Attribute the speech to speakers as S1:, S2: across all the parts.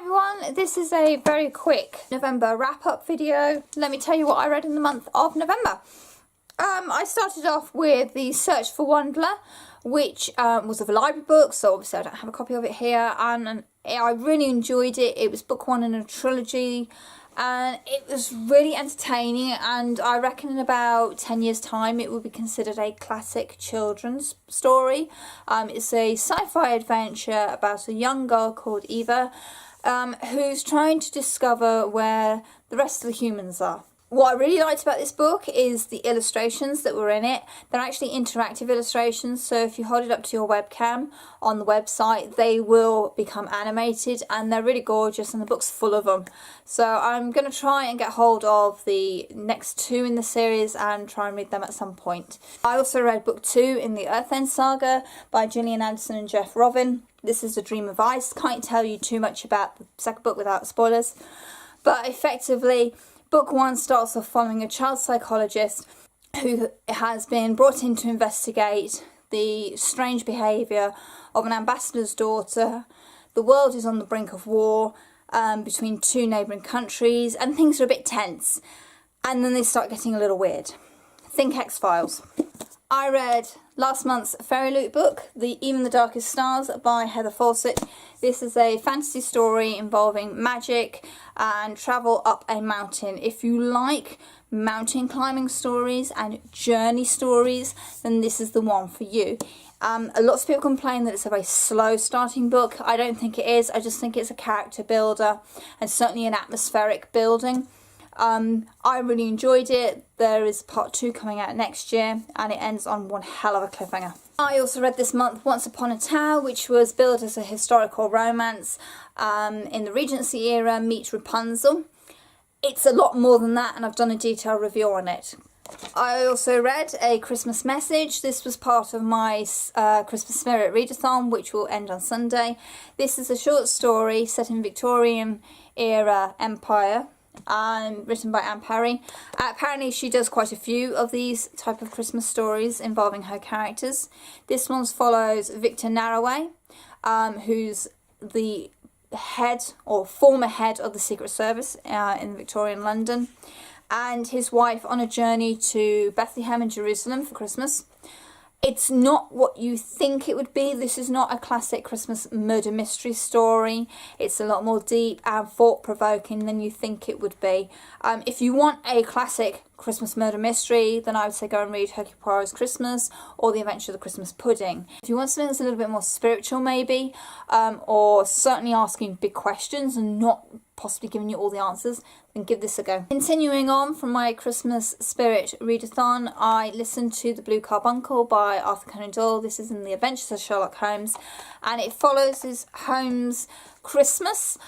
S1: everyone, this is a very quick November wrap-up video. Let me tell you what I read in the month of November. I started off with The Search for Wondler, which was of a library book, so obviously I don't have a copy of it here, and I really enjoyed it. It was book one in a trilogy, and it was really entertaining, and I reckon in about 10 years time it will be considered a classic children's story. It's a sci-fi adventure about a young girl called Eva who's trying to discover where the rest of the humans are. What I really liked about this book is the illustrations that were in it. They're actually interactive illustrations, so if you hold it up to your webcam on the website, they will become animated, and they're really gorgeous, and the book's full of them. So I'm going to try and get hold of the next two in the series and try and read them at some point. I also read book 2 in the Earthend saga by Gillian Anderson and Jeff Robin. This is A Dream of Ice. Can't tell you too much about the second book without spoilers, but effectively Book 1 starts off following a child psychologist who has been brought in to investigate the strange behaviour of an ambassador's daughter. The world is on the brink of war between two neighbouring countries, and things are a bit tense. And then they start getting a little weird. Think X-Files. I read last month's Fairy Loot book, Even the Darkest Stars by Heather Fawcett. This is a fantasy story involving magic and travel up a mountain. If you like mountain climbing stories and journey stories, then this is the one for you. Lots of people complain that it's a very slow starting book. I don't think it is. I just think it's a character builder and certainly an atmospheric building. I really enjoyed it. There is part 2 coming out next year, and it ends on one hell of a cliffhanger. I also read this month Once Upon a Tale, which was billed as a historical romance in the Regency era meets Rapunzel. It's a lot more than that, and I've done a detailed review on it. I also read A Christmas Message. This was part of my Christmas Spirit readathon, which will end on Sunday. This is a short story set in Victorian era Empire, written by Anne Parry. Apparently she does quite a few of these type of Christmas stories involving her characters. This one follows Victor Narroway, who's the head or former head of the Secret Service in Victorian London, and his wife on a journey to Bethlehem and Jerusalem for Christmas. It's not what you think it would be. This is not a classic Christmas murder mystery story. It's a lot more deep and thought-provoking than you think it would be. If you want a classic Christmas murder mystery, then I would say go and read Hercule Poirot's Christmas or The Adventure of the Christmas Pudding. If you want something that's a little bit more spiritual maybe, or certainly asking big questions and not possibly giving you all the answers, then give this a go. Continuing on from my Christmas Spirit readathon, I listened to The Blue Carbuncle by Arthur Conan Doyle. This is in The Adventures of Sherlock Holmes, and it follows his Holmes' Christmas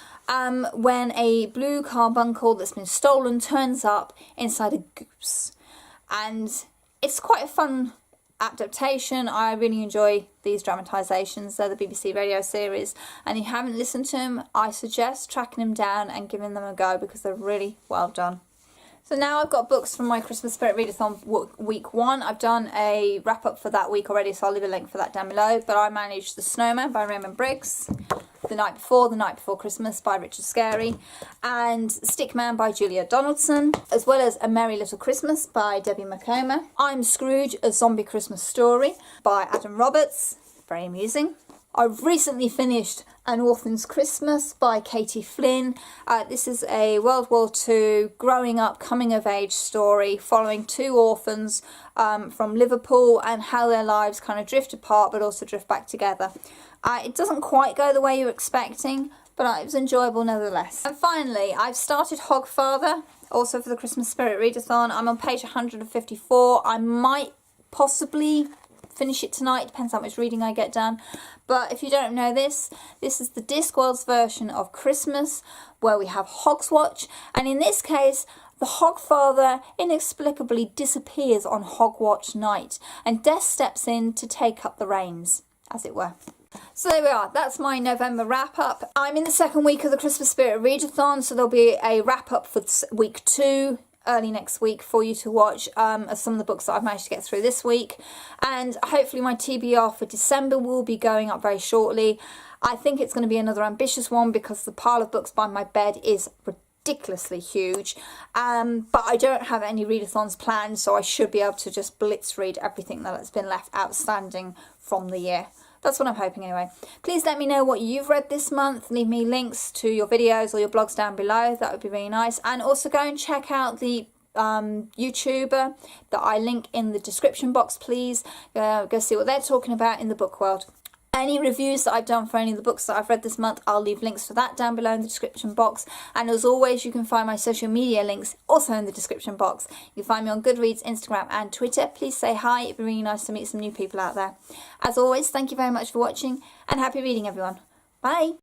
S1: when a blue carbuncle that's been stolen turns up inside a goose. And it's quite a fun adaptation. I really enjoy these dramatisations. They're the BBC radio series, and if you haven't listened to them, I suggest tracking them down and giving them a go because they're really well done. So now I've got books from my Christmas Spirit readathon week 1. I've done a wrap up for that week already, so I'll leave a link for that down below. But I managed The Snowman by Raymond Briggs, The Night Before Christmas by Richard Scarry, and Stickman by Julia Donaldson, as well as A Merry Little Christmas by Debbie McComber. I'm Scrooge, A Zombie Christmas Story by Adam Roberts, very amusing. I've recently finished An Orphan's Christmas by Katie Flynn. This is a World War II growing up, coming of age story following 2 orphans from Liverpool and how their lives kind of drift apart but also drift back together. It doesn't quite go the way you're expecting, but it was enjoyable nevertheless. And finally, I've started Hogfather, also for the Christmas Spirit readathon. I'm on page 154. I might possibly finish it tonight, depends how much reading I get done. But if you don't know this is the Discworld's version of Christmas, where we have Hogswatch, and in this case the Hogfather inexplicably disappears on Hogwatch night, and Death steps in to take up the reins, as it were. So there we are, that's my November wrap up. I'm in the second week of the Christmas Spirit readathon, so there'll be a wrap up for week 2 early next week for you to watch of some of the books that I've managed to get through this week, and hopefully my TBR for December will be going up very shortly. I think it's going to be another ambitious one because the pile of books by my bed is ridiculously huge, but I don't have any readathons planned, so I should be able to just blitz read everything that has been left outstanding from the year. That's what I'm hoping anyway. Please let me know what you've read this month. Leave me links to your videos or your blogs down below. That would be really nice. And also go and check out the YouTuber that I link in the description box, please. Go see what they're talking about in the book world. Any reviews that I've done for any of the books that I've read this month, I'll leave links for that down below in the description box. And as always, you can find my social media links also in the description box. You can find me on Goodreads, Instagram and Twitter. Please say hi. It'd be really nice to meet some new people out there. As always, thank you very much for watching and happy reading, everyone. Bye.